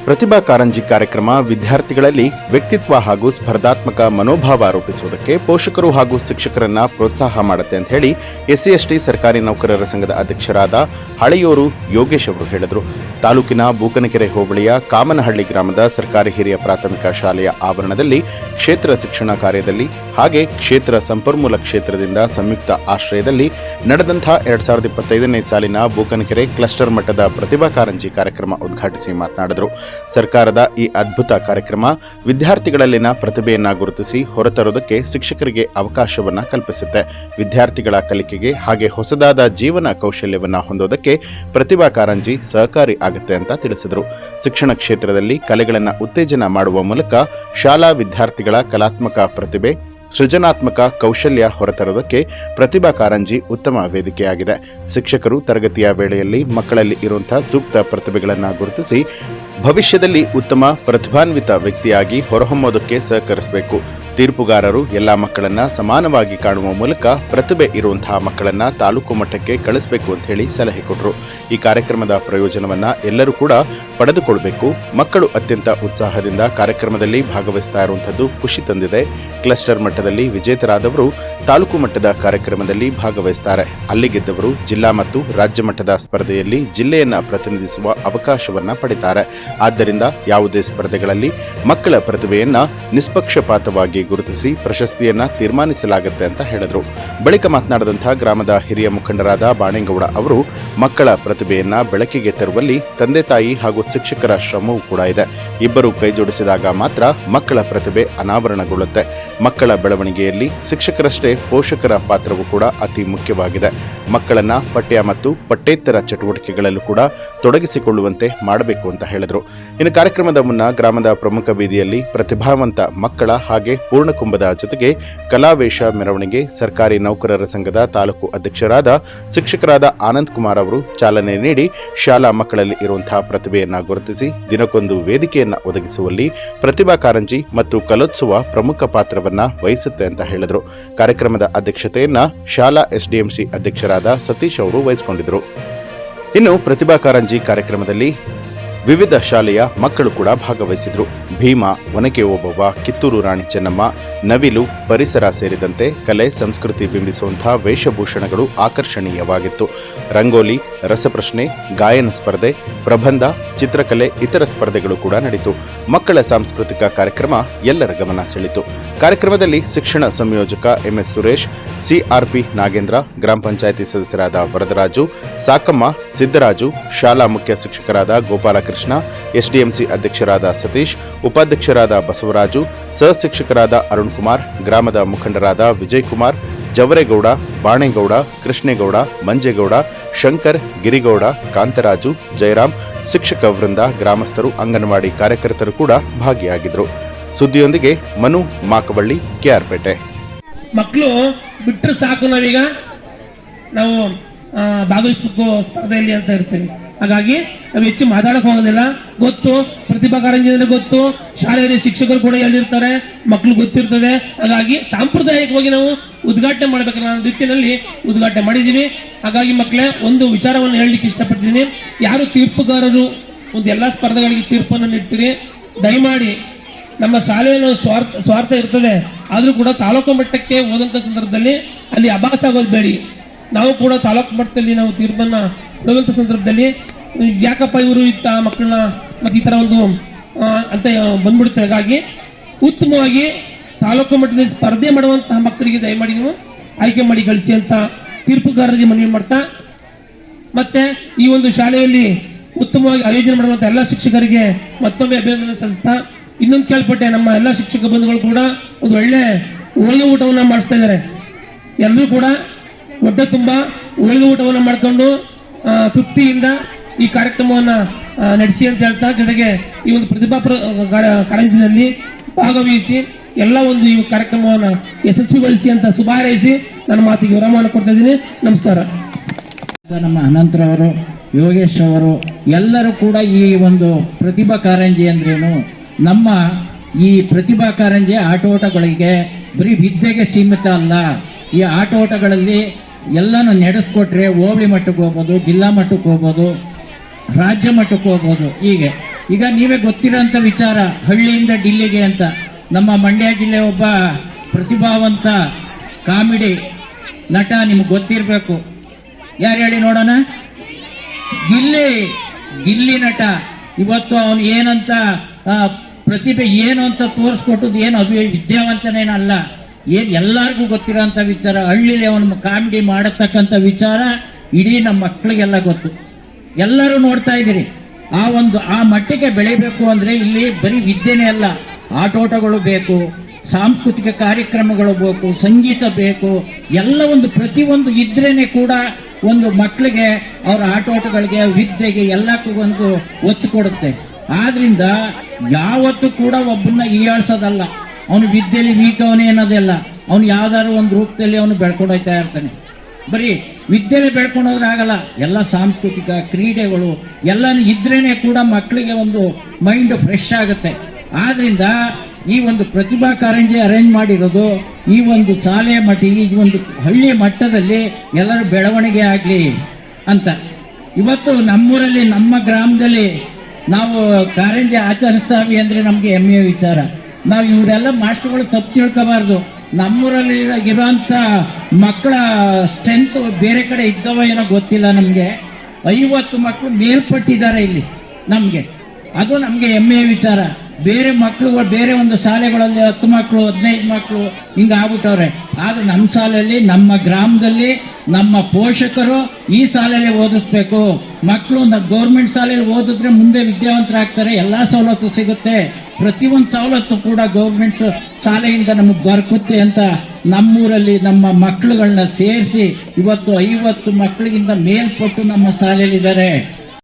ಪ್ರತಿಭಾ ಕಾರಂಜಿ ಕಾರ್ಯಕ್ರಮ ವಿದ್ಯಾರ್ಥಿಗಳಲ್ಲಿ ವ್ಯಕ್ತಿತ್ವ ಹಾಗೂ ಸ್ಪರ್ಧಾತ್ಮಕ ಮನೋಭಾವ ರೂಪಿಸುವುದಕ್ಕೆ ಪೋಷಕರು ಹಾಗೂ ಶಿಕ್ಷಕರನ್ನ ಪ್ರೋತ್ಸಾಹ ಮಾಡುತ್ತೆ ಅಂತ ಹೇಳಿ SC/ST ಸರ್ಕಾರಿ ನೌಕರರ ಸಂಘದ ಅಧ್ಯಕ್ಷರಾದ ಹಳೆಯೂರು ಯೋಗೇಶ್ ಅವರು ಹೇಳಿದರು. ತಾಲೂಕಿನ ಬೂಕನಕೆರೆ ಹೋಬಳಿಯ ಕಾಮನಹಳ್ಳಿ ಗ್ರಾಮದ ಸರ್ಕಾರಿ ಹಿರಿಯ ಪ್ರಾಥಮಿಕ ಶಾಲೆಯ ಆವರಣದಲ್ಲಿ ಕ್ಷೇತ್ರ ಶಿಕ್ಷಣ ಕಾರ್ಯದಲ್ಲಿ ಹಾಗೆ ಕ್ಷೇತ್ರ ಸಂಪನ್ಮೂಲ ಕ್ಷೇತ್ರದಿಂದ ಸಂಯುಕ್ತ ಆಶ್ರಯದಲ್ಲಿ ನಡೆದಂತಹ 2025ನೇ ಸಾಲಿನ ಬೂಕನಕೆರೆ ಕ್ಲಸ್ಟರ್ ಮಟ್ಟದ ಪ್ರತಿಭಾ ಕಾರಂಜಿ ಕಾರ್ಯಕ್ರಮ ಉದ್ಘಾಟಿಸಿ ಮಾತನಾಡಿದರು. ಸರ್ಕಾರದ ಈ ಅದ್ಭುತ ಕಾರ್ಯಕ್ರಮ ವಿದ್ಯಾರ್ಥಿಗಳಲ್ಲಿನ ಪ್ರತಿಭೆಯನ್ನ ಗುರುತಿಸಿ ಹೊರತರುವುದಕ್ಕೆ ಶಿಕ್ಷಕರಿಗೆ ಅವಕಾಶವನ್ನ ಕಲ್ಪಿಸುತ್ತೆ. ವಿದ್ಯಾರ್ಥಿಗಳ ಕಲಿಕೆಗೆ ಹಾಗೆ ಹೊಸದಾದ ಜೀವನ ಕೌಶಲ್ಯವನ್ನ ಹೊಂದೋದಕ್ಕೆ ಪ್ರತಿಭಾ ಕಾರಂಜಿ ಸಹಕಾರಿ ಆಗುತ್ತೆ ಅಂತ ತಿಳಿಸಿದರು. ಶಿಕ್ಷಣ ಕ್ಷೇತ್ರದಲ್ಲಿ ಕಲೆಗಳನ್ನು ಉತ್ತೇಜನ ಮಾಡುವ ಮೂಲಕ ಶಾಲಾ ವಿದ್ಯಾರ್ಥಿಗಳ ಕಲಾತ್ಮಕ ಪ್ರತಿಭೆ ಸೃಜನಾತ್ಮಕ ಕೌಶಲ್ಯ ಹೊರತರುವುದಕ್ಕೆ ಪ್ರತಿಭಾ ಕಾರಂಜಿ ಉತ್ತಮ ವೇದಿಕೆಯಾಗಿದೆ. ಶಿಕ್ಷಕರು ತರಗತಿಯ ವೇಳೆಯಲ್ಲಿ ಮಕ್ಕಳಲ್ಲಿ ಇರುವಂತಹ ಸೂಕ್ತ ಪ್ರತಿಭೆಗಳನ್ನು ಗುರುತಿಸಿ ಭವಿಷ್ಯದಲ್ಲಿ ಉತ್ತಮ ಪ್ರತಿಭಾನ್ವಿತ ವ್ಯಕ್ತಿಯಾಗಿ ಹೊರಹೊಮ್ಮೋದಕ್ಕೆ ಸಹಕರಿಸಬೇಕು. ತೀರ್ಪುಗಾರರು ಎಲ್ಲ ಮಕ್ಕಳನ್ನ ಸಮಾನವಾಗಿ ಕಾಣುವ ಮೂಲಕ ಪ್ರತಿಭೆ ಇರುವಂತಹ ಮಕ್ಕಳನ್ನ ತಾಲೂಕು ಮಟ್ಟಕ್ಕೆ ಕಳಿಸಬೇಕು ಅಂತ ಹೇಳಿ ಸಲಹೆ ಕೊಟ್ಟರು. ಈ ಕಾರ್ಯಕ್ರಮದ ಪ್ರಯೋಜನವನ್ನ ಎಲ್ಲರೂ ಕೂಡ ಪಡೆದುಕೊಳ್ಳಬೇಕು. ಮಕ್ಕಳು ಅತ್ಯಂತ ಉತ್ಸಾಹದಿಂದ ಕಾರ್ಯಕ್ರಮದಲ್ಲಿ ಭಾಗವಹಿಸ್ತಾ ಇರುವಂತದ್ದು ಖುಷಿ ತಂದಿದೆ. ಕ್ಲಸ್ಟರ್ ಮಟ್ಟದಲ್ಲಿ ವಿಜೇತರಾದವರು ತಾಲೂಕು ಮಟ್ಟದ ಕಾರ್ಯಕ್ರಮದಲ್ಲಿ ಭಾಗವಹಿಸುತ್ತಾರೆ. ಅಲ್ಲಿ ಗೆದ್ದವರು ಜಿಲ್ಲಾ ಮತ್ತು ರಾಜ್ಯ ಮಟ್ಟದ ಸ್ಪರ್ಧೆಯಲ್ಲಿ ಜಿಲ್ಲೆಯನ್ನ ಪ್ರತಿನಿಧಿಸುವ ಅವಕಾಶವನ್ನ ಪಡೆಯುತ್ತಾರೆ. ಆದ್ದರಿಂದ ಯಾವುದೇ ಸ್ಪರ್ಧೆಗಳಲ್ಲಿ ಮಕ್ಕಳ ಪ್ರತಿಭೆಯನ್ನ ನಿಷ್ಪಕ್ಷಪಾತವಾಗಿ ಗುರುತಿಸಿ ಪ್ರಶಸ್ತಿಯನ್ನ ತೀರ್ಮಾನಿಸಲಾಗುತ್ತೆ ಅಂತ ಹೇಳಿದರು. ಬಳಿಕ ಮಾತನಾಡಿದಂತಹ ಗ್ರಾಮದ ಹಿರಿಯ ಮುಖಂಡರಾದ ಬಾಣೇಗೌಡ ಅವರು ಮಕ್ಕಳ ಪ್ರತಿಭೆಯನ್ನ ಬೆಳಕಿಗೆ ತರುವಲ್ಲಿ ತಂದೆ ತಾಯಿ ಹಾಗೂ ಶಿಕ್ಷಕರ ಶ್ರಮವೂ ಕೂಡ ಇದೆ. ಇಬ್ಬರು ಕೈಜೋಡಿಸಿದಾಗ ಮಾತ್ರ ಮಕ್ಕಳ ಪ್ರತಿಭೆ ಅನಾವರಣಗೊಳ್ಳುತ್ತೆ. ಮಕ್ಕಳ ಬೆಳವಣಿಗೆಯಲ್ಲಿ ಶಿಕ್ಷಕರಷ್ಟೇ ಪೋಷಕರ ಪಾತ್ರವೂ ಕೂಡ ಅತಿ ಮುಖ್ಯವಾಗಿದೆ. ಮಕ್ಕಳನ್ನ ಪಠ್ಯ ಮತ್ತು ಪಠ್ಯೇತರ ಚಟುವಟಿಕೆಗಳಲ್ಲೂ ಕೂಡ ತೊಡಗಿಸಿಕೊಳ್ಳುವಂತೆ ಮಾಡಬೇಕು ಅಂತ ಹೇಳಿದರು. ಇನ್ನು ಕಾರ್ಯಕ್ರಮದ ಮುನ್ನ ಗ್ರಾಮದ ಪ್ರಮುಖ ಬೀದಿಯಲ್ಲಿ ಪ್ರತಿಭಾವಂತ ಮಕ್ಕಳ ಹಾಗೆ ಪೂರ್ಣಕುಂಭದ ಜೊತೆಗೆ ಕಲಾವೇಶ ಮೆರವಣಿಗೆ ಸರ್ಕಾರಿ ನೌಕರರ ಸಂಘದ ತಾಲೂಕು ಅಧ್ಯಕ್ಷರಾದ ಶಿಕ್ಷಕರಾದ ಆನಂದ್ ಕುಮಾರ್ ಅವರು ಚಾಲನೆ ನೀಡಿ ಶಾಲಾ ಮಕ್ಕಳಲ್ಲಿ ಇರುವಂತಹ ಪ್ರತಿಭೆಯನ್ನ ಗುರುತಿಸಿ ದಿನಕ್ಕೊಂದು ವೇದಿಕೆಯನ್ನ ಒದಗಿಸುವಲ್ಲಿ ಪ್ರತಿಭಾ ಕಾರಂಜಿ ಮತ್ತು ಕಲೋತ್ಸವ ಪ್ರಮುಖ ಪಾತ್ರವನ್ನ ವಹಿಸುತ್ತೆ ಅಂತ ಹೇಳಿದರು. ಕಾರ್ಯಕ್ರಮದ ಅಧ್ಯಕ್ಷತೆಯನ್ನ ಶಾಲಾ SDMC ಅಧ್ಯಕ್ಷರಾದ ಸತೀಶ್ ಅವರು ವಹಿಸಿಕೊಂಡಿದ್ದರು. ಇನ್ನು ಪ್ರತಿಭಾ ಕಾರಂಜಿ ಕಾರ್ಯಕ್ರಮದಲ್ಲಿ ವಿವಿಧ ಶಾಲೆಯ ಮಕ್ಕಳು ಕೂಡ ಭಾಗವಹಿಸಿದ್ರು. ಭೀಮ, ಒನಕೆ ಓಬವ್ವ, ಕಿತ್ತೂರು ರಾಣಿ ಚೆನ್ನಮ್ಮ, ನವಿಲು, ಪರಿಸರ ಸೇರಿದಂತೆ ಕಲೆ ಸಂಸ್ಕೃತಿ ಬಿಂಬಿಸುವಂತಹ ವೇಷಭೂಷಣಗಳು ಆಕರ್ಷಣೀಯವಾಗಿತ್ತು. ರಂಗೋಲಿ, ರಸಪ್ರಶ್ನೆ, ಗಾಯನ ಸ್ಪರ್ಧೆ, ಪ್ರಬಂಧ, ಚಿತ್ರಕಲೆ ಇತರ ಸ್ಪರ್ಧೆಗಳು ಕೂಡ ನಡೆಯಿತು. ಮಕ್ಕಳ ಸಾಂಸ್ಕೃತಿಕ ಕಾರ್ಯಕ್ರಮ ಎಲ್ಲರ ಗಮನ ಸೆಳೆಯಿತು. ಕಾರ್ಯಕ್ರಮದಲ್ಲಿ ಶಿಕ್ಷಣ ಸಂಯೋಜಕ MS ಸುರೇಶ್, CRP ನಾಗೇಂದ್ರ, ಗ್ರಾಮ ಪಂಚಾಯಿತಿ ಸದಸ್ಯರಾದ ವರದರಾಜು, ಸಾಕಮ್ಮ, ಸಿದ್ದರಾಜು, ಶಾಲಾ ಮುಖ್ಯ ಶಿಕ್ಷಕರಾದ ಗೋಪಾಲಕೃಷ್ಣ, SDMC ಅಧ್ಯಕ್ಷರಾದ ಸತೀಶ್, ಉಪಾಧ್ಯಕ್ಷರಾದ ಬಸವರಾಜು, ಸಹ ಶಿಕ್ಷಕರಾದ ಅರುಣ್ ಕುಮಾರ್, ಗ್ರಾಮದ ಮುಖಂಡರಾದ ವಿಜಯ್ ಕುಮಾರ್, ಜವರೇಗೌಡ, ಬಾಣೇಗೌಡ, ಕೃಷ್ಣೇಗೌಡ, ಮಂಜೇಗೌಡ, ಶಂಕರ್, ಗಿರಿಗೌಡ, ಕಾಂತರಾಜು, ಜಯರಾಮ್, ಶಿಕ್ಷಕ ವೃಂದ, ಗ್ರಾಮಸ್ಥರು, ಅಂಗನವಾಡಿ ಕಾರ್ಯಕರ್ತರು ಕೂಡ ಭಾಗಿಯಾಗಿದ್ದರು. ಸುದ್ದಿಯೊಂದಿಗೆ ಮನು ಮಾಕವಳ್ಳಿ, KR ಪೇಟೆ. ಮಕ್ಕಳು ಬಿಟ್ಟರೆ ಸಾಕು, ನಾವು ಭಾಗವಹಿಸಬೇಕು ಸ್ಪರ್ಧೆಯಲ್ಲಿ ಅಂತ ಇರ್ತೀವಿ. ಹಾಗಾಗಿ ನಾವು ಹೆಚ್ಚು ಮಾತಾಡಕ್ ಹೋಗೋದಿಲ್ಲ. ಗೊತ್ತು, ಪ್ರತಿಭಾ ಕಾರಂಜಿ ಅಂದ್ರೆ ಗೊತ್ತು, ಶಾಲೆಯಲ್ಲಿ ಶಿಕ್ಷಕರು ಕೂಡ ಎಲ್ಲಿರ್ತಾರೆ, ಮಕ್ಕಳು ಗೊತ್ತಿರ್ತದೆ. ಹಾಗಾಗಿ ಸಾಂಪ್ರದಾಯಿಕವಾಗಿ ನಾವು ಉದ್ಘಾಟನೆ ಮಾಡ್ಬೇಕಲ್ಲ ಅನ್ನೋ ರೀತಿಯಲ್ಲಿ ಉದ್ಘಾಟನೆ ಮಾಡಿದ್ದೀವಿ. ಹಾಗಾಗಿ ಮಕ್ಕಳೇ, ಒಂದು ವಿಚಾರವನ್ನು ಹೇಳಲಿಕ್ಕೆ ಇಷ್ಟಪಡ್ತೀನಿ. ಯಾರು ತೀರ್ಪುಗಾರರು ಒಂದು ಎಲ್ಲ ಸ್ಪರ್ಧೆಗಳಿಗೆ ತೀರ್ಪನ್ನು ನೀಡ್ತೀರಿ, ದಯಮಾಡಿ ನಮ್ಮ ಶಾಲೆಯನ್ನು ಸ್ವಾರ್ಥ ಇರ್ತದೆ, ಆದರೂ ಕೂಡ ತಾಲೂಕು ಮಟ್ಟಕ್ಕೆ ಹೋದಂಥ ಸಂದರ್ಭದಲ್ಲಿ ಅಲ್ಲಿ ಅಭಾಸ ಆಗೋದು ಬೇಡಿ. ನಾವು ಕೂಡ ತಾಲೂಕು ಮಟ್ಟದಲ್ಲಿ ನಾವು ತೀರ್ಪನ್ನು ಕೊಡುವಂಥ ಸಂದರ್ಭದಲ್ಲಿ ಯಾಕಪ್ಪ ಇವರು ಇತ್ತ ಮಕ್ಕಳನ್ನ ಮತ್ತು ಈ ಥರ ಒಂದು ಅಂತ ಬಂದ್ಬಿಡುತ್ತೆ. ಹಾಗಾಗಿ ಉತ್ತಮವಾಗಿ ತಾಲೂಕು ಮಟ್ಟದಲ್ಲಿ ಸ್ಪರ್ಧೆ ಮಾಡುವಂತಹ ಮಕ್ಕಳಿಗೆ ದಯಮಾಡಿ ನೀವು ಆಯ್ಕೆ ಮಾಡಿ ಕಳಿಸಿ ಅಂತ ತೀರ್ಪುಗಾರರಿಗೆ ಮನವಿ ಮಾಡ್ತಾ, ಮತ್ತೆ ಈ ಒಂದು ಶಾಲೆಯಲ್ಲಿ ಉತ್ತಮವಾಗಿ ಆಯೋಜನೆ ಮಾಡುವಂಥ ಎಲ್ಲ ಶಿಕ್ಷಕರಿಗೆ ಮತ್ತೊಮ್ಮೆ ಅಭಿನಂದನೆ ಸಲ್ಲಿಸ್ತಾ, ಇನ್ನೊಂದು ಕೇಳ್ಪಟ್ಟೆ, ನಮ್ಮ ಎಲ್ಲ ಶಿಕ್ಷಕ ಬಂಧುಗಳು ಕೂಡ ಒಂದು ಒಳ್ಳೆ ಹೋಳಿಗೆ ಊಟವನ್ನು ಮಾಡಿಸ್ತಾ ಇದ್ದಾರೆ. ಎಲ್ಲರೂ ಕೂಡ ಹೊಟ್ಟೆ ತುಂಬ ಹೋಳಿಗೆ ಊಟವನ್ನು ಮಾಡಿಕೊಂಡು ತೃಪ್ತಿಯಿಂದ ಈ ಕಾರ್ಯಕ್ರಮವನ್ನು ನಡೆಸಿ ಅಂತ ಹೇಳ್ತಾ, ಜೊತೆಗೆ ಈ ಒಂದು ಪ್ರತಿಭಾ ಕಾರಂಜಿನಲ್ಲಿ ಭಾಗವಹಿಸಿ ಎಲ್ಲ ಒಂದು ಈ ಕಾರ್ಯಕ್ರಮವನ್ನು ಯಶಸ್ವಿಗೊಳಿಸಿ ಅಂತ ಶುಭ ಹಾರೈಸಿ ನನ್ನ ಮಾತಿಗೆ ವಿರಾಮ ಕೊಡ್ತಾ ಇದ್ದೀನಿ. ನಮಸ್ಕಾರ. ನಮ್ಮ ಅನಂತರವರು, ಯೋಗೇಶ್ ಅವರು ಎಲ್ಲರೂ ಕೂಡ ಈ ಒಂದು ಪ್ರತಿಭಾ ಕಾರಂಜಿ ಅಂದ್ರೇನು, ನಮ್ಮ ಈ ಪ್ರತಿಭಾ ಕಾರಂಜಿ ಆಟೋಟಗಳಿಗೆ ಬರೀ ವಿದ್ಯೆಗೆ ಸೀಮಿತ ಅಲ್ಲ. ಈ ಆಟೋಟಗಳಲ್ಲಿ ಎಲ್ಲನೂ ನಡೆಸ್ಕೊಟ್ರೆ ಹೋಬಳಿ ಮಟ್ಟಕ್ಕೆ ಹೋಗ್ಬೋದು, ಜಿಲ್ಲಾ ಮಟ್ಟಕ್ಕೆ ಹೋಗ್ಬೋದು, ರಾಜ್ಯ ಮಟ್ಟಕ್ಕೆ ಹೋಗ್ಬೋದು. ಹೀಗೆ ಈಗ ನೀವೇ ಗೊತ್ತಿರೋಂಥ ವಿಚಾರ, ಹಳ್ಳಿಯಿಂದ ಡಿಲ್ಲಿಗೆ ಅಂತ. ನಮ್ಮ ಮಂಡ್ಯ ಜಿಲ್ಲೆ ಒಬ್ಬ ಪ್ರತಿಭಾವಂತ ಕಾಮಿಡಿ ನಟ, ನಿಮ್ಗೆ ಗೊತ್ತಿರಬೇಕು, ಯಾರು ಹೇಳಿ ನೋಡೋಣ? ಗಿಲ್ಲಿ ನಟ. ಇವತ್ತು ಅವನು ಏನಂತ ಪ್ರತಿಭೆ ಏನು ಅಂತ ತೋರಿಸ್ಕೊಟ್ಟದ್ದು ಏನು ವಿದ್ಯಾವಂತನೇನಲ್ಲ, ಎಲ್ಲರಿಗೂ ಗೊತ್ತಿರೋಂಥ ವಿಚಾರ. ಹಳ್ಳಿಲಿ ಅವನು ಕಾಮಿಡಿ ಮಾಡತಕ್ಕಂಥ ವಿಚಾರ ಇಡೀ ನಮ್ಮ ಮಕ್ಕಳಿಗೆಲ್ಲ ಗೊತ್ತು, ಎಲ್ಲರೂ ನೋಡ್ತಾ ಇದ್ದೀರಿ. ಆ ಮಟ್ಟಿಗೆ ಬೆಳಿಬೇಕು ಅಂದ್ರೆ ಇಲ್ಲಿ ಬರೀ ವಿದ್ಯೆನೇ ಅಲ್ಲ, ಆಟೋಟಗಳು ಬೇಕು, ಸಾಂಸ್ಕೃತಿಕ ಕಾರ್ಯಕ್ರಮಗಳು ಬೇಕು, ಸಂಗೀತ ಬೇಕು, ಎಲ್ಲ ಒಂದು ಪ್ರತಿಯೊಂದು ಇದ್ರೇನೆ ಕೂಡ ಒಂದು ಮಕ್ಕಳಿಗೆ ಅವರ ಆಟೋಟಗಳಿಗೆ, ವಿದ್ಯೆಗೆ ಎಲ್ಲಕ್ಕೂ ಒಂದು ಒತ್ತು ಕೊಡುತ್ತೆ. ಆದ್ರಿಂದ ಯಾವತ್ತೂ ಕೂಡ ಒಬ್ಬನ್ನ ಹೀಯಾಳ್ಸೋದಲ್ಲ, ಅವನು ವಿದ್ಯೆಯಲ್ಲಿ ವೀಕ್ ಅವನೇ ಅನ್ನೋದಲ್ಲ, ಅವನು ಯಾವ್ದಾದ್ರು ಒಂದು ರೂಪದಲ್ಲಿ ಅವನು ಬೆಳ್ಕೊಂಡು ಹೋಗ್ತಾ ಇರ್ತಾನೆ. ಬರೀ ವಿದ್ಯೆಲೆ ಬೆಳ್ಕೊಂಡೋದ್ರೆ ಆಗಲ್ಲ, ಎಲ್ಲ ಸಾಂಸ್ಕೃತಿಕ ಕ್ರೀಡೆಗಳು ಎಲ್ಲನೂ ಇದ್ರೇನೆ ಕೂಡ ಮಕ್ಕಳಿಗೆ ಒಂದು ಮೈಂಡ್ ಫ್ರೆಶ್ ಆಗುತ್ತೆ. ಆದ್ರಿಂದ ಈ ಒಂದು ಪ್ರತಿಭಾ ಕಾರಂಜಿ ಅರೇಂಜ್ ಮಾಡಿರೋದು ಈ ಒಂದು ಶಾಲೆಯ ಮಟ್ಟ, ಈ ಒಂದು ಹಳ್ಳಿಯ ಮಟ್ಟದಲ್ಲಿ ಎಲ್ಲರ ಬೆಳವಣಿಗೆ ಆಗಲಿ ಅಂತ. ಇವತ್ತು ನಮ್ಮೂರಲ್ಲಿ, ನಮ್ಮ ಗ್ರಾಮದಲ್ಲಿ ನಾವು ಕಾರಂಜಿ ಆಚರಿಸ್ತಾವಿ ಅಂದರೆ ನಮಗೆ ಹೆಮ್ಮೆಯ ವಿಚಾರ. ನಾವು ಇವರೆಲ್ಲ ಮಾಸ್ಟರ್ಗಳು ತಪ್ಪು ತಿಳ್ಕೋಬಾರ್ದು. ನಮ್ಮೂರಲ್ಲಿ ಇರೋಂಥ ಮಕ್ಕಳ ಸ್ಟ್ರೆಂತ್ ಬೇರೆ ಕಡೆ ಇದ್ದವ ಏನೋ ಗೊತ್ತಿಲ್ಲ ನಮಗೆ. 50 ಮಕ್ಕಳು ಮೇಲ್ಪಟ್ಟಿದ್ದಾರೆ ಇಲ್ಲಿ ನಮಗೆ, ಅದು ನಮಗೆ ಹೆಮ್ಮೆಯ ವಿಚಾರ. ಬೇರೆ ಮಕ್ಕಳುಗಳು ಬೇರೆ ಒಂದು ಶಾಲೆಗಳಲ್ಲಿ 10 ಮಕ್ಕಳು 15 ಮಕ್ಕಳು ಹಿಂಗೆ ಆಗ್ಬಿಟ್ಟವ್ರೆ. ಆದರೆ ನಮ್ಮ ಶಾಲೆಯಲ್ಲಿ, ನಮ್ಮ ಗ್ರಾಮದಲ್ಲಿ ನಮ್ಮ ಪೋಷಕರು ಈ ಶಾಲೆಯಲ್ಲಿ ಓದಿಸ್ಬೇಕು. ಮಕ್ಕಳು ಗೌರ್ಮೆಂಟ್ ಶಾಲೆಯಲ್ಲಿ ಓದಿದ್ರೆ ಮುಂದೆ ವಿದ್ಯಾವಂತರಾಗ್ತಾರೆ, ಎಲ್ಲ ಸವಲತ್ತು ಸಿಗುತ್ತೆ, ಪ್ರತಿಯೊಂದು ಸವಲತ್ತು ಕೂಡ ಗೌರ್ಮೆಂಟ್ ಶಾಲೆಯಿಂದ ನಮಗೆ ದೊರಕುತ್ತೆ ಅಂತ ನಮ್ಮೂರಲ್ಲಿ ನಮ್ಮ ಮಕ್ಕಳುಗಳನ್ನ ಸೇರಿಸಿ ಇವತ್ತು 50 ಮಕ್ಕಳಿಗಿಂತ ಮೇಲ್ಪಟ್ಟು ನಮ್ಮ ಶಾಲೆಯಲ್ಲಿದ್ದಾರೆ.